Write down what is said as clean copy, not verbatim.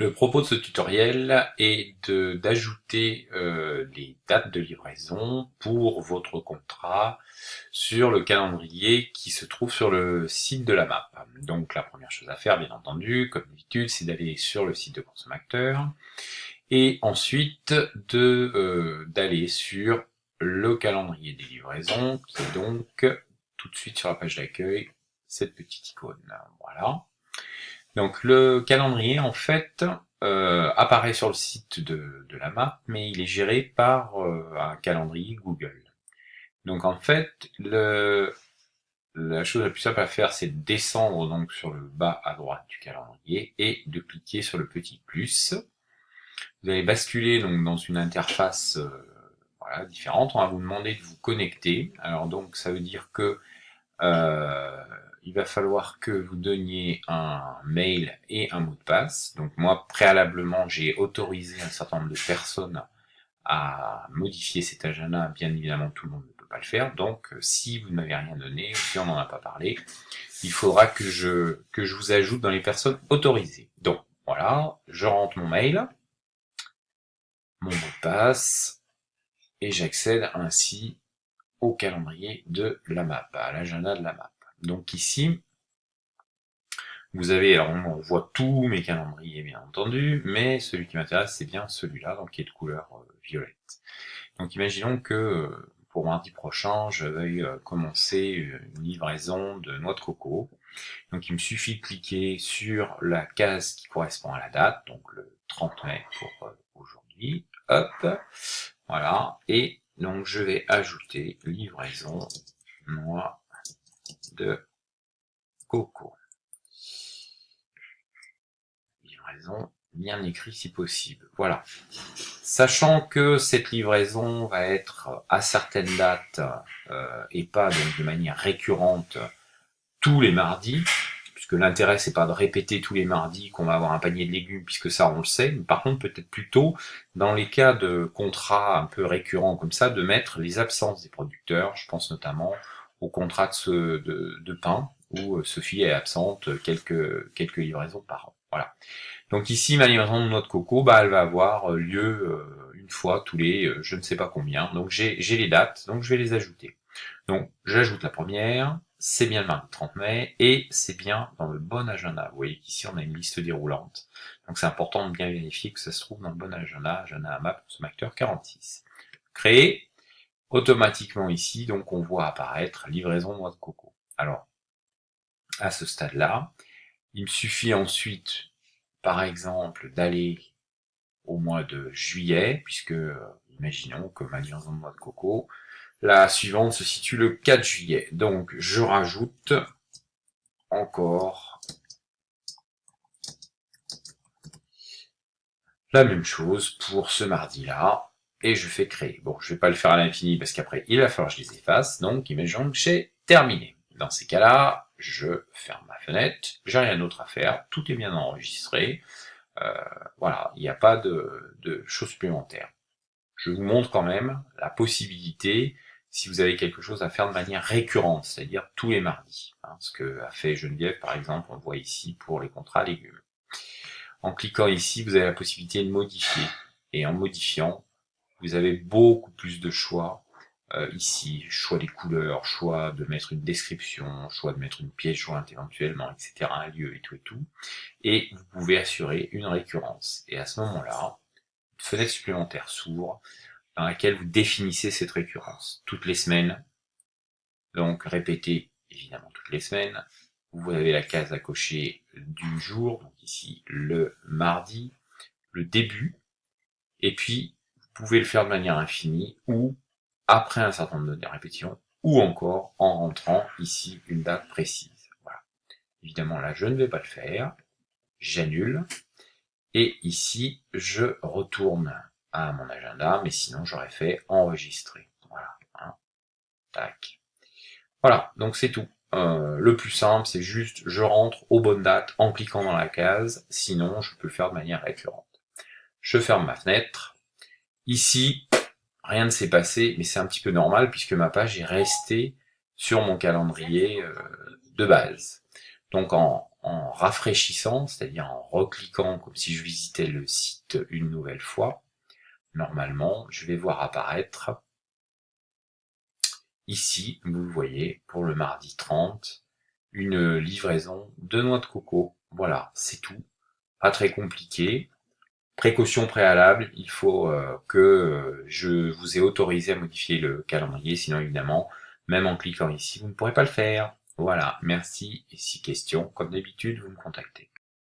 Le propos de ce tutoriel est d'ajouter les dates de livraison pour votre contrat sur le calendrier qui se trouve sur le site de la map. Donc la première chose à faire, bien entendu, comme d'habitude, c'est d'aller sur le site de consommateur et ensuite d'aller sur le calendrier des livraisons, qui est donc tout de suite sur la page d'accueil, cette petite icône. Voilà. Donc le calendrier en fait apparaît sur le site de la map, mais il est géré par un calendrier Google. Donc en fait, la chose la plus simple à faire, c'est de descendre donc sur le bas à droite du calendrier et de cliquer sur le petit plus. Vous allez basculer donc dans une interface voilà, différente. On va vous demander de vous connecter. Alors donc ça veut dire que il va falloir que vous donniez un mail et un mot de passe. Donc moi, préalablement, j'ai autorisé un certain nombre de personnes à modifier cet agenda. Bien évidemment, tout le monde ne peut pas le faire. Donc, si vous ne m'avez rien donné, ou si on n'en a pas parlé, il faudra que je vous ajoute dans les personnes autorisées. Donc, voilà, je rentre mon mail, mon mot de passe, et j'accède ainsi au calendrier de la map, à l'agenda de la map. Donc ici, vous avez, alors on voit tous mes calendriers bien entendu, mais celui qui m'intéresse c'est bien celui-là, donc qui est de couleur violette. Donc imaginons que pour mardi prochain, je veuille commencer une livraison de noix de coco. Donc il me suffit de cliquer sur la case qui correspond à la date, donc le 30 mai pour aujourd'hui. Hop, voilà, et donc je vais ajouter livraison noix de coco. Livraison bien écrit si possible. Voilà. Sachant que cette livraison va être à certaines dates et pas donc de manière récurrente tous les mardis, puisque l'intérêt c'est pas de répéter tous les mardis qu'on va avoir un panier de légumes, puisque ça on le sait, mais par contre peut-être plutôt dans les cas de contrats un peu récurrents comme ça, de mettre les absences des producteurs. Je pense notamment au contrat de pain, où Sophie est absente quelques livraisons par an. Voilà. Donc ici, ma livraison de noix de coco, elle va avoir lieu une fois tous les je ne sais pas combien. Donc j'ai les dates, donc je vais les ajouter. Donc j'ajoute la première, c'est bien le mardi 30 mai, et c'est bien dans le bon agenda. Vous voyez qu'ici on a une liste déroulante. Donc c'est important de bien vérifier que ça se trouve dans le bon agenda, agenda AMAP, consommateur 46. Créer, automatiquement ici, donc on voit apparaître livraison de noix de coco. Alors, à ce stade-là, il me suffit ensuite par exemple d'aller au mois de juillet, puisque imaginons que ma livraison de noix de coco, la suivante se situe le 4 juillet. Donc je rajoute encore la même chose pour ce mardi-là, et je fais créer. Bon, je vais pas le faire à l'infini parce qu'après il va falloir que je les efface, donc imaginons que j'ai terminé. Dans ces cas-là, je ferme ma fenêtre, j'ai rien d'autre à faire, tout est bien enregistré. Voilà, il n'y a pas de choses supplémentaires. Je vous montre quand même la possibilité, si vous avez quelque chose à faire de manière récurrente, c'est-à-dire tous les mardis. Ce que a fait Geneviève, par exemple, on voit ici pour les contrats légumes. En cliquant ici, vous avez la possibilité de modifier. Et en modifiant, vous avez beaucoup plus de choix. Ici, choix des couleurs, choix de mettre une description, choix de mettre une pièce jointe éventuellement, etc., un lieu et tout et tout. Et vous pouvez assurer une récurrence. Et à ce moment-là, une fenêtre supplémentaire s'ouvre dans laquelle vous définissez cette récurrence. Toutes les semaines, donc répétez évidemment toutes les semaines, vous avez la case à cocher du jour, donc ici le mardi, le début, et puis vous pouvez le faire de manière infinie, ou après un certain nombre de répétitions, ou encore en rentrant ici une date précise. Voilà. Évidemment là je ne vais pas le faire, j'annule, et ici je retourne à mon agenda, mais sinon j'aurais fait enregistrer. Voilà. Hein. Tac. Voilà, donc c'est tout. Le plus simple, c'est juste je rentre aux bonnes dates en cliquant dans la case, sinon je peux le faire de manière récurrente. Je ferme ma fenêtre. Ici, rien ne s'est passé, mais c'est un petit peu normal puisque ma page est restée sur mon calendrier de base. Donc en en rafraîchissant, c'est-à-dire en recliquant comme si je visitais le site une nouvelle fois, normalement, je vais voir apparaître ici, vous le voyez, pour le mardi 30, une livraison de noix de coco. Voilà, c'est tout. Pas très compliqué. Précaution préalable, il faut que je vous ai autorisé à modifier le calendrier, sinon évidemment, même en cliquant ici, vous ne pourrez pas le faire. Voilà, merci. Et si question, comme d'habitude, vous me contactez.